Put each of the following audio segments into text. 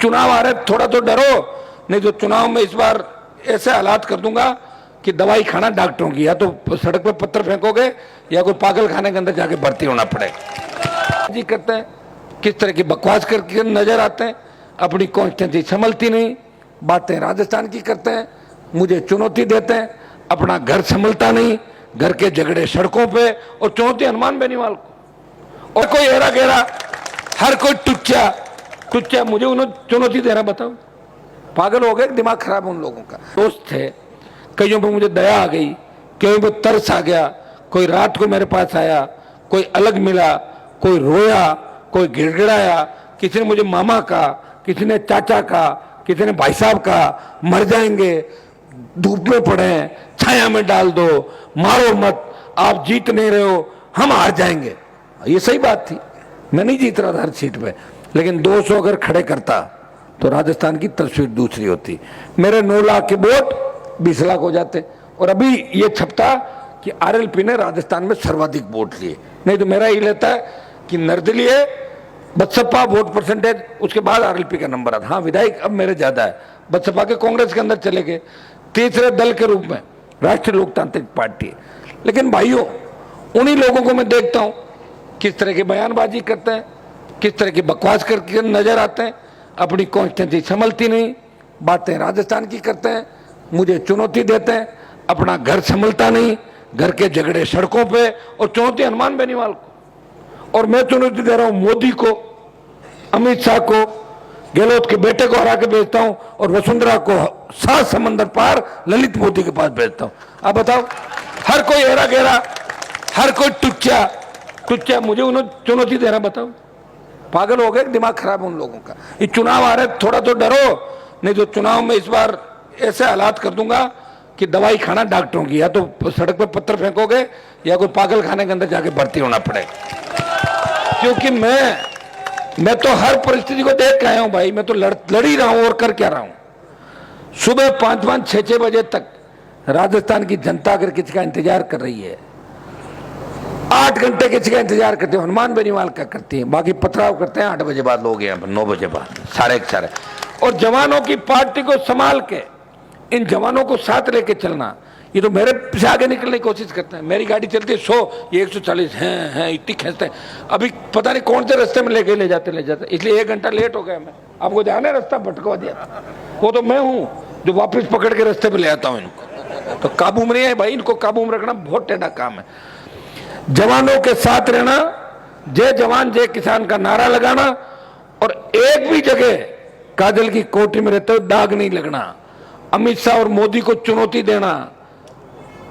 चुनाव आ रहे, थोड़ा तो डरो, नहीं तो चुनाव में इस बार ऐसे हालात कर दूंगा कि दवाई खाना डॉक्टरों की, या तो सड़क पे पत्थर फेंकोगे या कोई पागल खाने के अंदर जाके भर्ती होना पड़ेगा। जी करते हैं, किस तरह की बकवास करके नजर आते हैं, अपनी कॉन्स्टिट्यूंसी संभलती नहीं, बातें राजस्थान की करते हैं, मुझे चुनौती देते हैं, अपना घर संभलता नहीं, घर के झगड़े सड़कों पे, और चुनौती हनुमान बेनीवाल को, और कोई हेरा गेरा, हर कोई टुच्चा मुझे उन्होंने चुनौती दे रहा। बताओ, पागल हो गए, दिमाग खराब उन लोगों का। दोस्त थे, कईयों पर मुझे दया आ गई, कईयों पर तरस आ गया, कोई रात को मेरे पास आया, कोई अलग मिला, कोई रोया, कोई गिड़गिड़ाया, किसी ने मुझे मामा कहा, किसी ने चाचा कहा, किसी ने भाई साहब कहा, मर जाएंगे, धूप में पड़े हैं, छाया में डाल दो, मारो मत, आप जीत नहीं रहे हो, हम हार जाएंगे। ये सही बात थी, मैं नहीं जीत रहा था हर सीट पे, लेकिन 200 अगर खड़े करता तो राजस्थान की तस्वीर दूसरी होती। मेरे 9 लाख के वोट 20 लाख हो जाते, और अभी ये छपता कि आरएलपी ने राजस्थान में सर्वाधिक वोट लिए। नहीं तो मेरा ये लेता है कि निर्दलीय, बसपा वोट परसेंटेज, उसके बाद आरएलपी का नंबर आता। हाँ, विधायक अब मेरे ज्यादा है, बसपा के कांग्रेस के अंदर चले गए, तीसरे दल के रूप में राष्ट्रीय लोकतांत्रिक पार्टी। लेकिन भाइयों, उन्हीं लोगों को मैं देखता हूं किस तरह की बयानबाजी करते हैं, किस तरह की बकवास करके नजर आते हैं, अपनी कॉन्स्टिट्यूंसी संभलती नहीं, बातें राजस्थान की करते हैं, मुझे चुनौती देते हैं, अपना घर संभलता नहीं, घर के झगड़े सड़कों पे, और चुनौती हनुमान बेनीवाल को। और मैं चुनौती दे रहा हूं मोदी को, अमित शाह को, गहलोत के बेटे को हरा के भेजता हूं, और वसुंधरा को 7 समंदर पार ललित मोदी के पास भेजता हूं। आप बताओ, हर कोई हेरा गेरा, हर कोई टुच्चा मुझे उन्होंने चुनौती दे रहा। बताओ, पागल हो गए, दिमाग खराब उन लोगों का। ये चुनाव आ रहे, थोड़ा तो डरो, नहीं तो चुनाव में इस बार ऐसे हालात कर दूंगा कि दवाई खाना डॉक्टरों की, या तो सड़क पे पत्थर फेंकोगे या कोई पागल खाने के अंदर जाके भर्ती होना पड़ेगा। क्योंकि मैं तो हर परिस्थिति को देख के आया हूं भाई, मैं तो लड़ ही रहा हूं, और कर क्या रहा हूं। सुबह 5-5, 6-6 बजे तक राजस्थान की जनता अगर किसी का इंतजार कर रही है, 8 घंटे किसी का इंतजार करते हो, हनुमान बेनीवाल का करती है, बाकी पथराव करते हैं 8 बजे बाद लोग, यहाँ पर 9 बजे बाद, 1:30। और जवानों की पार्टी को संभाल के, इन जवानों को साथ लेके चलना, ये तो मेरे से आगे निकलने की कोशिश करते हैं। मेरी गाड़ी चलती है 100, ये 140 हैं, इतनी खींचते हैं। अभी पता नहीं कौन से रास्ते में ले जाते, इसलिए 1 घंटा लेट हो गया। मैं आपको ध्यान है, रास्ता भटकवा दिया, वो तो मैं हूं जो वापस पकड़ के रास्ते पे ले आता हूं इनको। तो काबू में नहीं है भाई, इनको काबू में रखना बहुत टेढ़ा काम है। जवानों के साथ रहना, जय जवान जय किसान का नारा लगाना, और एक भी जगह काजल की कोठी में रहते हुए दाग नहीं लगना। अमित शाह और मोदी को चुनौती देना,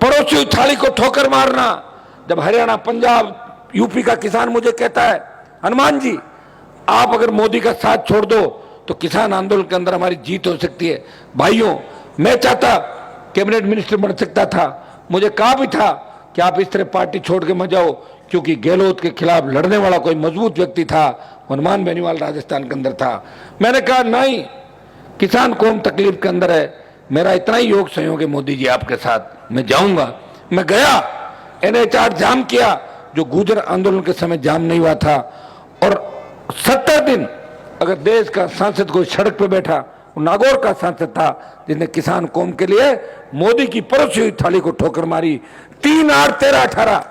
पड़ोसी थाली को ठोकर मारना। जब हरियाणा, पंजाब, यूपी का किसान मुझे कहता है, हनुमान जी आप अगर मोदी का साथ छोड़ दो तो किसान आंदोलन के अंदर हमारी जीत हो सकती है। भाइयों, मैं चाहता कैबिनेट मिनिस्टर बन सकता था, मुझे कहा भी था कि आप इस तरह पार्टी छोड़ के मत जाओ, क्योंकि गहलोत के खिलाफ लड़ने वाला कोई मजबूत व्यक्ति था, हनुमान बेनीवाल राजस्थान के अंदर था। मैंने कहा नहीं, किसान कौन तकलीफ के अंदर है, मेरा इतना ही योग सहयोग है मोदी जी आपके साथ, मैं जाऊंगा। मैं गया, NH-8 जाम किया, जो गुर्जर आंदोलन के समय जाम नहीं हुआ था। और 70 दिन अगर देश का सांसद कोई सड़क पे बैठा, वो नागौर का सांसद था जिसने किसान कौम के लिए मोदी की परोसी हुई थाली को ठोकर मारी। 3, 8, 13, 18।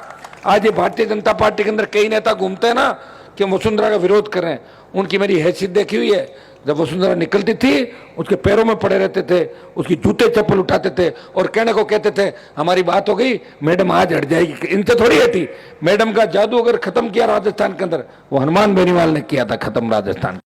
आज ये भारतीय जनता पार्टी के अंदर कई नेता घूमते हैं ना कि वसुंधरा का विरोध कर रहे हैं, उनकी मेरी हैसियत देखी हुई है। जब वसुंधरा निकलती थी, उसके पैरों में पड़े रहते थे, उसकी जूते चप्पल उठाते थे, और कहने को कहते थे हमारी बात हो गई, मैडम आज हट जाएगी। इनसे थोड़ी हटी। मैडम का जादू अगर खत्म किया राजस्थान के अंदर, वो हनुमान बेनीवाल ने किया था खत्म राजस्थान।